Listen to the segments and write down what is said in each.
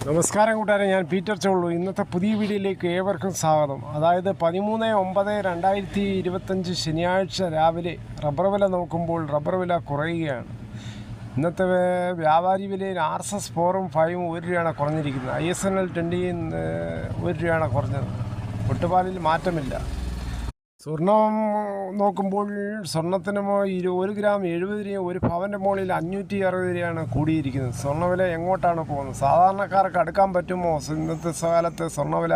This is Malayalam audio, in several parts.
നമസ്കാരം കൂട്ടുകാരെ, ഞാൻ പീറ്റർ ചോളു. ഇന്നത്തെ പുതിയ വീഡിയോയിലേക്ക് ഏവർക്കും സ്വാഗതം. അതായത് 13/9/2025 ശനിയാഴ്ച രാവിലെ റബ്ബർ വില നോക്കുമ്പോൾ റബ്ബർ വില കുറയുകയാണ്. ഇന്നത്തെ വ്യാപാരി വിലയിൽ RSS 4-ഉം 5-ഉം 1 രൂപയാണ് കുറഞ്ഞിരിക്കുന്നത്. ISNL 20 1 രൂപയാണ് കുറഞ്ഞത്. ഒട്ടുപാലിൽ മാറ്റമില്ല. സ്വർണം നോക്കുമ്പോൾ സ്വർണത്തിന് 1 ഗ്രാം 70 രൂപയും 1 പവൻ്റെ മുകളിൽ 560 രൂപയാണ് കൂടിയിരിക്കുന്നത്. സ്വർണ്ണവില എങ്ങോട്ടാണ് പോകുന്നത്? സാധാരണക്കാർക്ക് അടുക്കാൻ പറ്റുമോ ഇന്നത്തെ കാലത്ത് സ്വർണ്ണവില?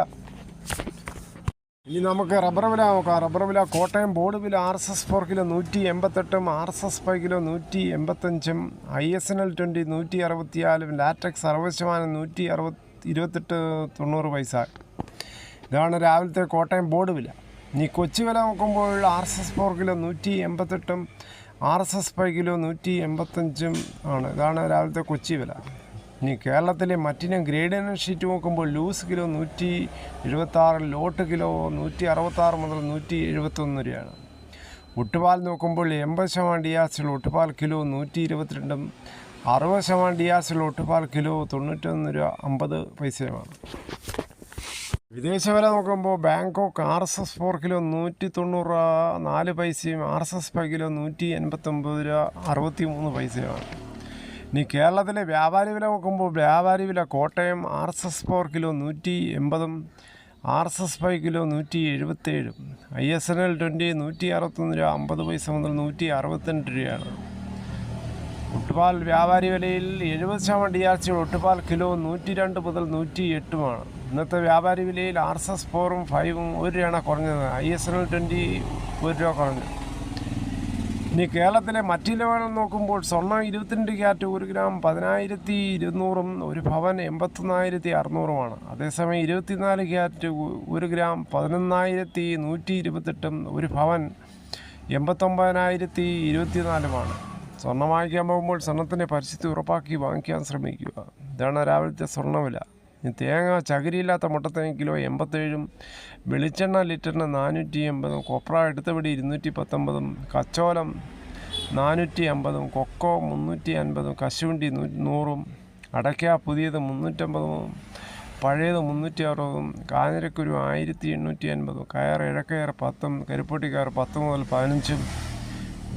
ഇനി നമുക്ക് റബ്ബർ വില നോക്കാം. റബ്ബർ വില കോട്ടയം ബോർഡ് വില RSS 4 കിലോ 188-ഉം RSS 5 കിലോ 185-ഉം ISNL 20 164-ഉം ലാറ്റക്സ് 60% 128.90 പൈസ. ഇതാണ് രാവിലത്തെ കോട്ടയം ബോർഡ് വില. ഇനി കൊച്ചി വില നോക്കുമ്പോൾ RSS 4 കിലോ 188-ഉം RSS 5 കിലോ 185-ഉം ആണ്. ഇതാണ് രാവിലത്തെ കൊച്ചി വില. ഇനി കേരളത്തിലെ മറ്റിനം ഗ്രേഡ് ഷീറ്റ് നോക്കുമ്പോൾ ലൂസ് കിലോ 176, ലോട്ട് കിലോ 166 മുതൽ 171 രൂപയാണ്. ഒട്ടുപാൽ നോക്കുമ്പോൾ 80% ഡിയാസിൽ ഒട്ടുപാൽ കിലോ 122-ഉം 60% ഡിയാസിൽ ഒട്ടുപാൽ കിലോ 91 രൂപ 50 പൈസയുമാണ്. വിദേശ വില നോക്കുമ്പോൾ ബാങ്കോക്ക് RSS 4 കിലോ 194 പൈസയും RSS 5 കിലോ 189 രൂപ 63 പൈസയുമാണ്. ഇനി കേരളത്തിലെ വ്യാപാരി വില നോക്കുമ്പോൾ വ്യാപാരി വില കോട്ടയം RSS 4 കിലോ 180-ഉം RSS 5 കിലോ 177-ഉം ISNL 20 161 രൂപ 50 പൈസ മുതൽ 162 രൂപയാണ്. ഒട്ടുപാൽ വ്യാപാരി വിലയിൽ 70% DRC ഒട്ടുപാൽ കിലോ 102 മുതൽ 108-ഉമാണ്. ഇന്നത്തെ വ്യാപാരി വിലയിൽ RSS 4-ഉം 5-ഉം 1 രൂപയാണ് കുറഞ്ഞത്. ISNL 20 1 രൂപ കുറഞ്ഞു. ഇനി കേരളത്തിലെ മറ്റ് വിലകൾ നോക്കുമ്പോൾ സ്വർണ്ണം 22 ക്യാരറ്റ് 1 ഗ്രാം 10,200-ഉം 1 പവൻ 81,600-ഉമാണ്. അതേസമയം 24 ക്യാരറ്റ് 1 ഗ്രാം 11,128-ഉം 1 പവൻ 89,024-ഉമാണ്. സ്വർണ്ണം വാങ്ങിക്കാൻ പോകുമ്പോൾ സ്വർണ്ണത്തിൻ്റെ പരിസ്ഥിതി ഉറപ്പാക്കി വാങ്ങിക്കാൻ ശ്രമിക്കുക. ഇതാണ് രാവിലത്തെ സ്വർണ്ണവില. തേങ്ങ ചകിരിയില്ലാത്ത മുട്ടത്തേങ്ങ കിലോ 87-ഉം വെളിച്ചെണ്ണ ലിറ്ററിന് 480-ഉം കൊപ്ര എടുത്തപടി 219-ഉം കച്ചോലം 450-ഉം കൊക്കോ 350-ഉം കശുവണ്ടി 100-ഉം അടയ്ക്ക പുതിയത് 350-ഉം പഴയത് 360-ഉം കാഞ്ഞിരക്കുരു 1850-ഉം കയർ ഇഴക്കയർ 10-ഉം കരിപ്പൊട്ടിക്കയർ 10 മുതൽ 15-ഉം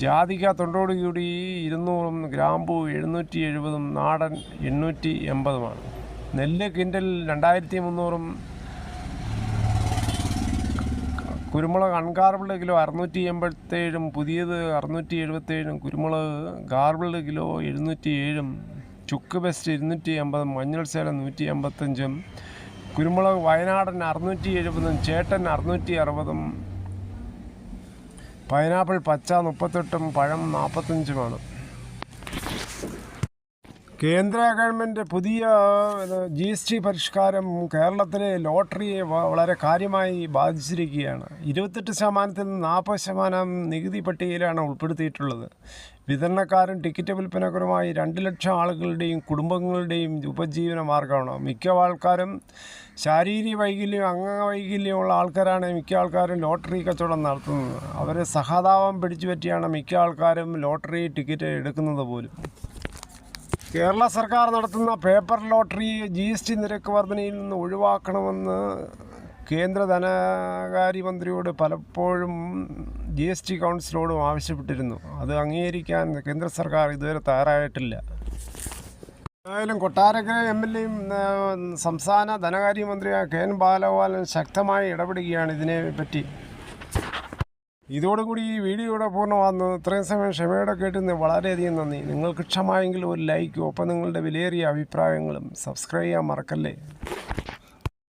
ജാതിക്ക തൊണ്ടോട് കൂടി 200-ഉം ഗ്രാമ്പൂ 770-ഉം നാടൻ 880-ഉമാണ്. നെല്ല് കിൻഡൽ 2300-ഉം കുരുമുളക് അൺഗാർബിൾഡ് കിലോ 687-ഉം പുതിയത് 677-ഉം കുരുമുളക് ഗാർബിൾഡ് കിലോ 707-ഉം ചുക്ക് ബെസ്റ്റ് 250-ഉം മഞ്ഞൾ സേലം 155-ഉം കുരുമുളക് വയനാടൻ 670-ഉം ചേട്ടൻ 660-ഉം പൈനാപ്പിൾ പച്ച 38-ഉം പഴം 45-ഉമാണ്. കേന്ദ്ര ഗവൺമെൻറ് പുതിയ GST പരിഷ്കാരം കേരളത്തിലെ ലോട്ടറിയെ വളരെ കാര്യമായി ബാധിച്ചിരിക്കുകയാണ്. 28% നിന്ന് 40% നികുതി പട്ടികയിലാണ് ഉൾപ്പെടുത്തിയിട്ടുള്ളത്. വിതരണക്കാരും ടിക്കറ്റ് വിൽപ്പനക്കാരുമായി 2 ലക്ഷം ആളുകളുടെയും കുടുംബങ്ങളുടെയും ഉപജീവന മാർഗമാണ്. മിക്ക ആൾക്കാരും ശാരീരിക വൈകല്യം അംഗവൈകല്യമുള്ള ആൾക്കാരാണ്. മിക്ക ആൾക്കാരും ലോട്ടറി കച്ചവടം നടത്തുന്നത്. അവരെ സഹതാപം പിടിച്ചു പറ്റിയാണ് മിക്ക ആൾക്കാരും ലോട്ടറി ടിക്കറ്റ് എടുക്കുന്നത് പോലും. കേരള സർക്കാർ നടത്തുന്ന പേപ്പർ ലോട്ടറി GST നിരക്ക് വർധനയിൽ നിന്ന് ഒഴിവാക്കണമെന്ന് കേന്ദ്ര ധനകാര്യമന്ത്രിയോട് പലപ്പോഴും GST കൗൺസിലോടും ആവശ്യപ്പെട്ടിരുന്നു. അത് അംഗീകരിക്കാൻ കേന്ദ്ര സർക്കാർ ഇതുവരെ തയ്യാറായിട്ടില്ല. ഏതായാലും കൊട്ടാരക്കര MLA-യും സംസ്ഥാന ധനകാര്യമന്ത്രിയായ KN ബാലഗോപാലൻ ശക്തമായി ഇടപെടുകയാണ് ഇതിനെപ്പറ്റി. ഇതോടുകൂടി ഈ വീഡിയോയുടെ പൂർണ്ണമാകുന്നു. ഇത്രയും സമയം ക്ഷമയോടെ കേട്ടുന്ന വളരെയധികം നന്ദി. നിങ്ങൾക്ക് ഇഷ്ടമായെങ്കിൽ ഒരു ലൈക്കും ഒപ്പം നിങ്ങളുടെ വിലയേറിയ അഭിപ്രായങ്ങളും സബ്സ്ക്രൈബ് ചെയ്യാൻ മറക്കല്ലേ.